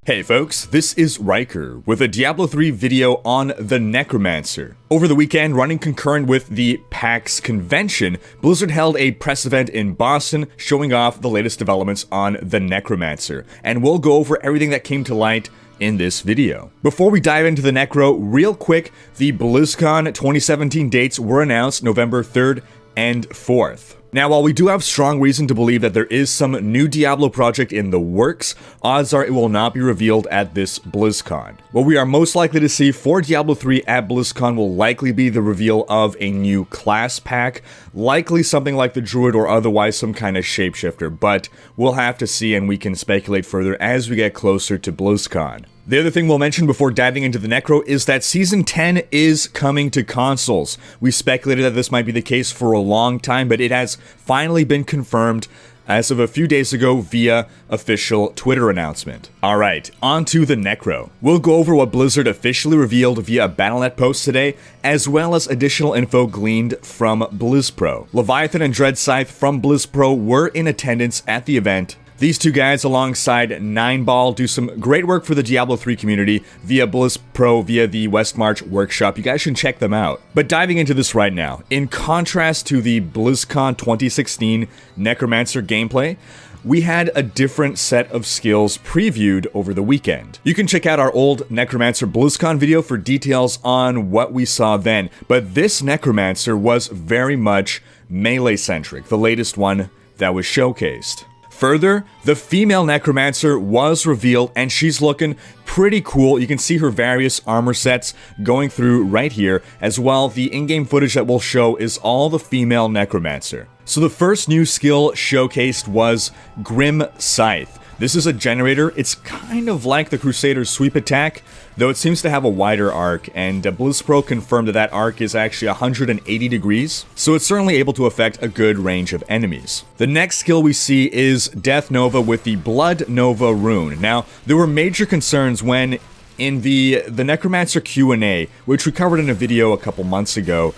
Hey folks, this is Rhykker with a Diablo 3 video on the Necromancer. Over the weekend, running concurrent with the PAX convention, Blizzard held a press event in Boston showing off the latest developments on the Necromancer, and we'll go over everything that came to light in this video. Before we dive into the Necro, real quick, the BlizzCon 2017 dates were announced November 3rd and 4th. Now, while we do have strong reason to believe that there is some new Diablo project in the works, odds are it will not be revealed at this BlizzCon. What we are most likely to see for Diablo 3 at BlizzCon will likely be the reveal of a new class pack, likely something like the Druid or otherwise some kind of shapeshifter, but we'll have to see and we can speculate further as we get closer to BlizzCon. The other thing we'll mention before diving into the Necro is that Season 10 is coming to consoles. We speculated that this might be the case for a long time, but it has finally been confirmed as of a few days ago via official Twitter announcement. Alright, on to the Necro. We'll go over what Blizzard officially revealed via a Battle.net post today, as well as additional info gleaned from BlizzPro. Leviathan and Dreadscythe from BlizzPro were in attendance at the event. These two guys alongside Nineball do some great work for the Diablo 3 community via BlizzPro, via the Westmarch workshop. You guys should check them out. But diving into this right now, in contrast to the BlizzCon 2016 Necromancer gameplay, we had a different set of skills previewed over the weekend. You can check out our old Necromancer BlizzCon video for details on what we saw then, but this Necromancer was very much melee-centric, the latest one that was showcased. Further, the female Necromancer was revealed and she's looking pretty cool. You can see her various armor sets going through right here, as well the in-game footage that we'll show is all the female Necromancer. So the first new skill showcased was Grim Scythe. This is a generator. It's kind of like the Crusader's sweep attack, though it seems to have a wider arc, and BlizzPro confirmed that that arc is actually 180 degrees, so it's certainly able to affect a good range of enemies. The next skill we see is Death Nova with the Blood Nova rune. Now, there were major concerns when in the Necromancer Q&A, which we covered in a video a couple months ago,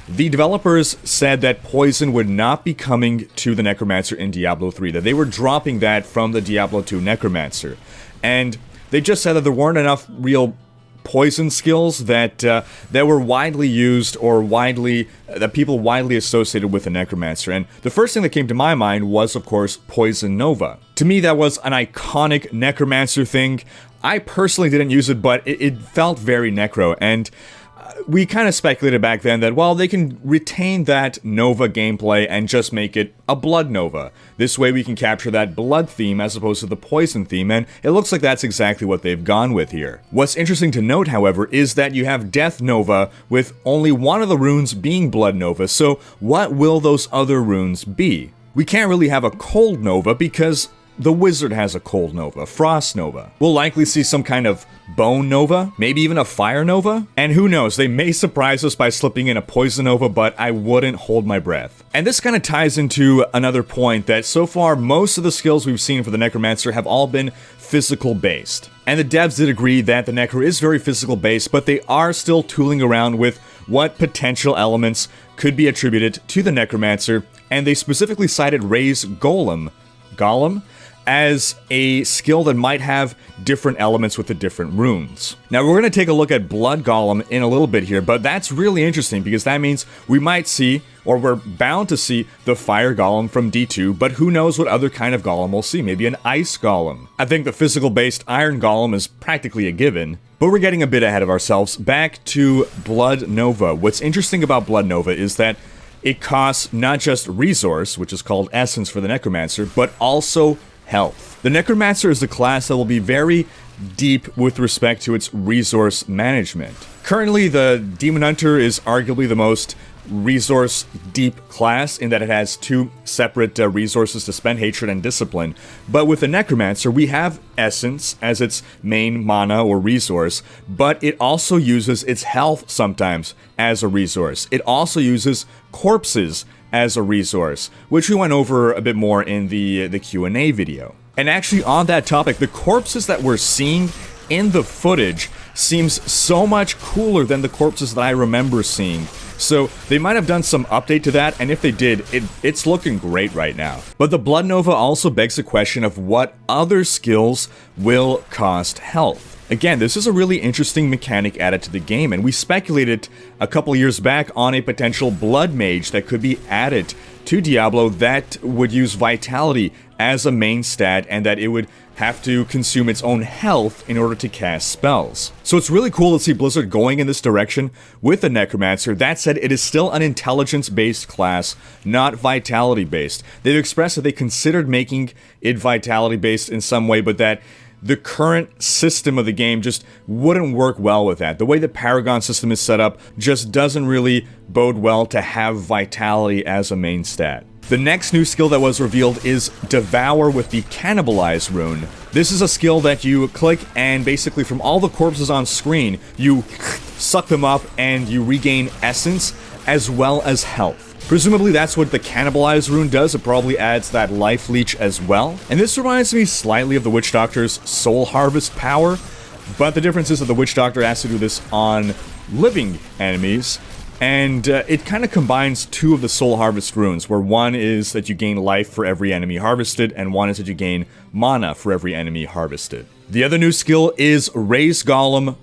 the developers said that poison would not be coming to the Necromancer in Diablo 3, that they were dropping that from the Diablo 2 Necromancer. And they just said that there weren't enough real poison skills that were widely used or that people widely associated with the Necromancer. And the first thing that came to my mind was, of course, Poison Nova. To me, that was an iconic Necromancer thing. I personally didn't use it, but it felt very Necro, and we kind of speculated back then that, well, they can retain that Nova gameplay and just make it a Blood Nova. This way we can capture that blood theme as opposed to the poison theme, and it looks like that's exactly what they've gone with here. What's interesting to note, however, is that you have Death Nova with only one of the runes being Blood Nova, so what will those other runes be? We can't really have a Cold Nova because the Wizard has a Cold Nova, Frost Nova. We'll likely see some kind of Bone Nova, maybe even a Fire Nova, and who knows, they may surprise us by slipping in a Poison Nova, but I wouldn't hold my breath. And this kind of ties into another point that so far most of the skills we've seen for the Necromancer have all been physical based. And the devs did agree that the Necro is very physical based, but they are still tooling around with what potential elements could be attributed to the Necromancer, and they specifically cited Ray's Golem as a skill that might have different elements with the different runes. Now, we're going to take a look at Blood Golem in a little bit here, but that's really interesting because that means we might see, or we're bound to see, the Fire Golem from D2, but who knows what other kind of Golem we'll see, maybe an Ice Golem. I think the physical-based Iron Golem is practically a given, but we're getting a bit ahead of ourselves. Back to Blood Nova. What's interesting about Blood Nova is that it costs not just resource, which is called Essence for the Necromancer, but also health. The Necromancer is a class that will be very deep with respect to its resource management. Currently, the Demon Hunter is arguably the most resource deep class in that it has two separate resources to spend, Hatred and Discipline. But with the Necromancer, we have Essence as its main mana or resource, but it also uses its health sometimes as a resource. It also uses corpses as a resource, which we went over a bit more in the Q&A video. And actually on that topic, the corpses that we're seeing in the footage seems so much cooler than the corpses that I remember seeing So they might have done some update to that, and if they did, it's looking great right now. But the Blood Nova also begs the question of what other skills will cost health. Again, this is a really interesting mechanic added to the game, and we speculated a couple years back on a potential Blood Mage that could be added to Diablo that would use Vitality as a main stat, and that it would have to consume its own health in order to cast spells. So it's really cool to see Blizzard going in this direction with the Necromancer. That said, it is still an intelligence-based class, not Vitality-based. They've expressed that they considered making it Vitality-based in some way, but that the current system of the game just wouldn't work well with that. The way the Paragon system is set up just doesn't really bode well to have Vitality as a main stat. The next new skill that was revealed is Devour with the Cannibalize rune. This is a skill that you click, and basically from all the corpses on screen, you suck them up and you regain essence as well as health. Presumably that's what the Cannibalize rune does. It probably adds that life leech as well. And this reminds me slightly of the Witch Doctor's Soul Harvest power, but the difference is that the Witch Doctor has to do this on living enemies, and it kind of combines two of the Soul Harvest runes, where one is that you gain life for every enemy harvested, and one is that you gain mana for every enemy harvested. The other new skill is Raise Golem.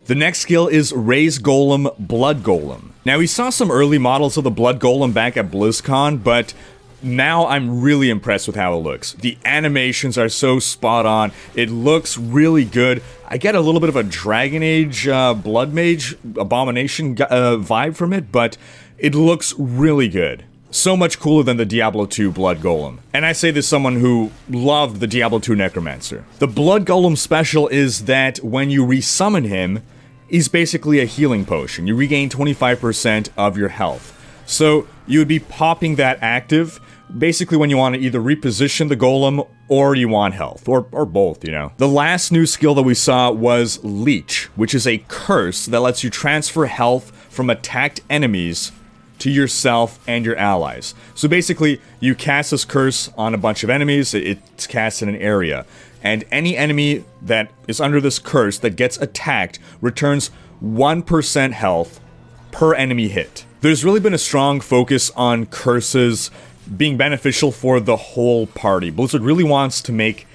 The next skill is Raise Golem, Blood Golem. Now, we saw some early models of the Blood Golem back at BlizzCon, but now I'm really impressed with how it looks. The animations are so spot on. It looks really good. I get a little bit of a Dragon Age Blood Mage Abomination vibe from it, but it looks really good. So much cooler than the Diablo 2 Blood Golem. And I say this as someone who loved the Diablo 2 Necromancer. The Blood Golem special is that when you resummon him, he's basically a healing potion. You regain 25% of your health. So you would be popping that active basically when you want to either reposition the Golem or you want health, or both, you know. The last new skill that we saw was Leech, which is a curse that lets you transfer health from attacked enemies to yourself and your allies. So basically, you cast this curse on a bunch of enemies, it's cast in an area, and any enemy that is under this curse that gets attacked returns 1% health per enemy hit. There's really been a strong focus on curses being beneficial for the whole party. Blizzard really wants to make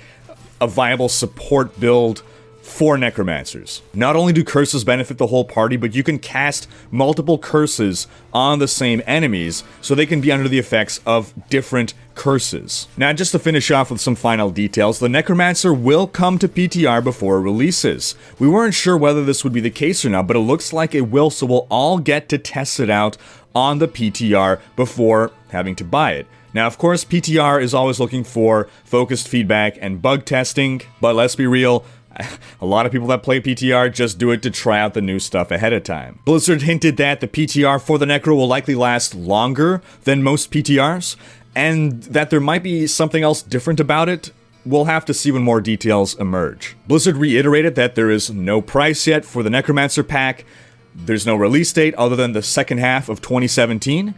a viable support build for Necromancers. Not only do curses benefit the whole party, but you can cast multiple curses on the same enemies, so they can be under the effects of different curses. Now, just to finish off with some final details, the Necromancer will come to PTR before it releases. We weren't sure whether this would be the case or not, but it looks like it will, so we'll all get to test it out on the PTR before having to buy it. Now, of course, PTR is always looking for focused feedback and bug testing, but let's be real, a lot of people that play PTR just do it to try out the new stuff ahead of time. Blizzard hinted that the PTR for the Necro will likely last longer than most PTRs, and that there might be something else different about it. We'll have to see when more details emerge. Blizzard reiterated that there is no price yet for the Necromancer pack. There's no release date other than the second half of 2017.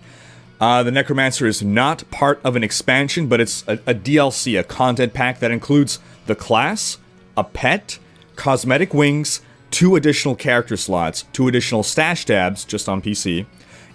The Necromancer is not part of an expansion, but it's a DLC, a content pack that includes the class, a pet, cosmetic wings, 2 additional character slots, 2 additional stash tabs just on PC,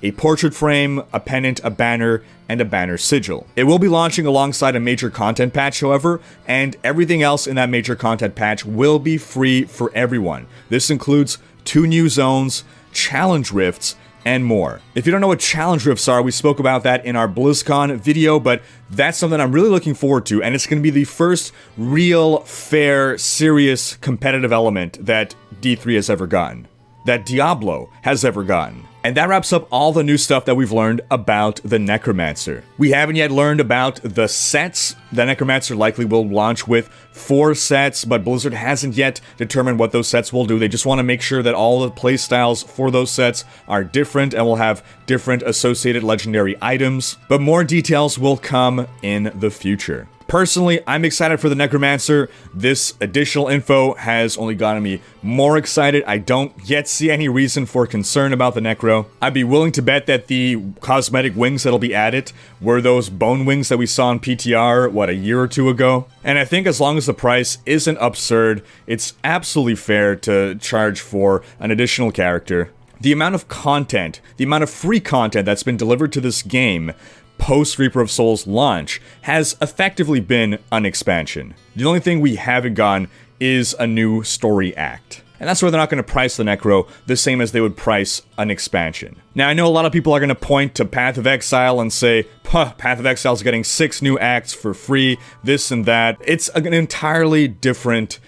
a portrait frame, a pennant, a banner, and a banner sigil. It will be launching alongside a major content patch, however, and everything else in that major content patch will be free for everyone. This includes 2 new zones, challenge rifts, and more. If you don't know what challenge rifts are, we spoke about that in our BlizzCon video, but that's something I'm really looking forward to, and it's going to be the first real, fair, serious competitive element that D3 has ever gotten, that Diablo has ever gotten. And that wraps up all the new stuff that we've learned about the Necromancer. We haven't yet learned about the sets. The Necromancer likely will launch with 4 sets, but Blizzard hasn't yet determined what those sets will do. They just want to make sure that all the playstyles for those sets are different and will have different associated legendary items. But more details will come in the future. Personally, I'm excited for the Necromancer. This additional info has only gotten me more excited. I don't yet see any reason for concern about the Necro. I'd be willing to bet that the cosmetic wings that'll be added were those bone wings that we saw in PTR, what, a year or two ago? And I think as long as the price isn't absurd, it's absolutely fair to charge for an additional character. The amount of content, the amount of free content that's been delivered to this game post Reaper of Souls launch has effectively been an expansion. The only thing we haven't gotten is a new story act. And that's why they're not going to price the Necro the same as they would price an expansion. Now, I know a lot of people are going to point to Path of Exile and say, Path of Exile is getting 6 new acts for free, this and that. It's an entirely different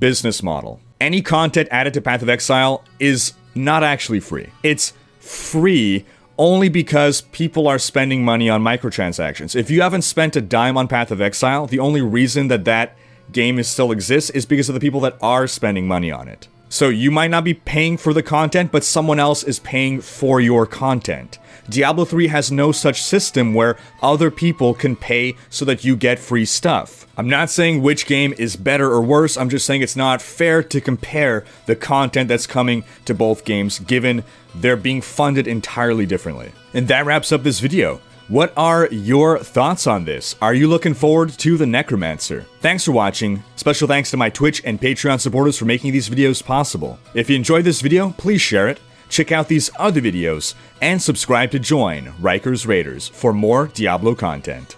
business model. Any content added to Path of Exile is not actually free. It's free only because people are spending money on microtransactions. If you haven't spent a dime on Path of Exile, the only reason that game still exists is because of the people that are spending money on it. So you might not be paying for the content, but someone else is paying for your content. Diablo 3 has no such system where other people can pay so that you get free stuff. I'm not saying which game is better or worse, I'm just saying it's not fair to compare the content that's coming to both games, given they're being funded entirely differently. And that wraps up this video. What are your thoughts on this? Are you looking forward to the Necromancer? Thanks for watching. Special thanks to my Twitch and Patreon supporters for making these videos possible. If you enjoyed this video, please share it, check out these other videos, and subscribe to join Rhykker's Raiders for more Diablo content.